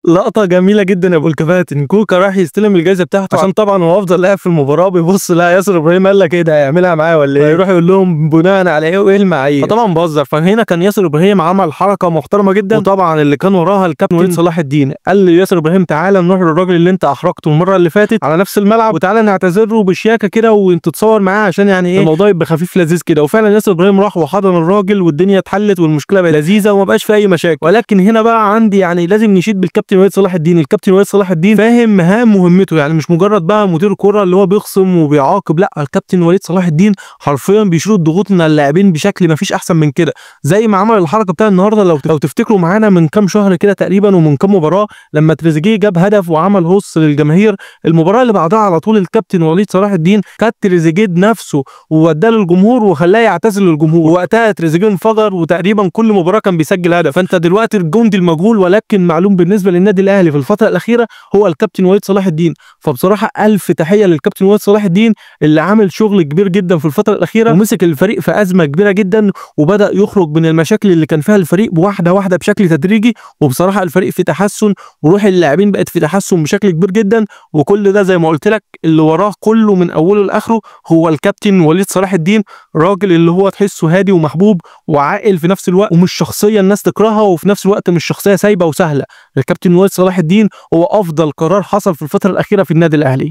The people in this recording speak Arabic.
لقطة جميلة جدًا يا أبو الكباتن، كوكا راح يستلم الجايزة بتاعته عشان طبعًا هو أفضل لاعب في المباراة، بيبُص لقى ياسر إبراهيم قال لك إيه ده هيعملها معايا والّا إيه؟ فيروح يقول لهم بناءً على إيه وإيه المعايير؟ فطبعًا بهزر، فهنا كان ياسر إبراهيم عمل حركة محترمة جدًا، وطبعًا اللي كان وراها الكابتن وليد صلاح الدين، قال لياسر إبراهيم تعالَ نروح للراجل اللي أنت أحرجته المرة اللي فاتت على نفس الملعب، وتعالَ نعتذر له بشياكة كده وتتصور معاه عشان يعني إيه الموضوع يبقى خفيف لذيذ كده، وفعلًا ياسر إبراهيم راح وحضن الراجل والدنيا اتحلت والمشكلة بقت لذيذة وما بقاش في أي مشاكل، ولكن هنا بقى عندي يعني لازم نشيد بالكابتن وليد صلاح الدين، الكابتن وليد صلاح الدين فاهم مهمته، يعني مش مجرد بقى مدير كرة اللي هو بيخصم وبيعاقب، لأ الكابتن وليد صلاح الدين حرفيًا بيشيل الضغوط من اللاعبين بشكل ما فيش أحسن من كده، زي ما عمل الحركة بتاع النهارده لو تفتكروا معانا من كام شهر كده تقريبًا ومن كام مباراة لما تريزيجيه جاب هدف وعمل هوس للجماهير، المباراة اللي بعدها على طول الكابتن وليد صلاح الدين خد تريزيجيه بنفسه ووداه للجمهور وخلاه يعتزل للجمهور، ووقتها تريزيجيه انفجر وتقريبًا كل مباراة كان بيسجل هدف، فأنت دلوقتي الجندي المجهول ولكن معلوم بالنسبة للنادي الأهلي في الفترة الأخيرة هو الكابتن وليد صلاح الدين، فبصراحة ألف تحية للكابتن وليد صلاح الدين اللي عامل شغل كبير جدا في الفترة الأخيرة ومسك الفريق في أزمة كبيرة جدا وبدأ يخرج من المشاكل اللي كان فيها الفريق واحدة واحدة بشكل تدريجي، وبصراحة الفريق في تحسن وروح اللاعبين بقت في تحسن بشكل كبير جدا، وكل ده زي ما قلت لك اللي وراه كله من أوله لآخره هو الكابتن وليد صلاح الدين، راجل اللي هو تحسه هادي ومحبوب وعاقل في نفس الوقت ومش شخصية الناس تكرهها وفي نفس الوقت مش شخصية سايبة وسهلة. الكابتن وليد صلاح الدين هو أفضل قرار حصل في الفترة الأخيرة في النادي الأهلي.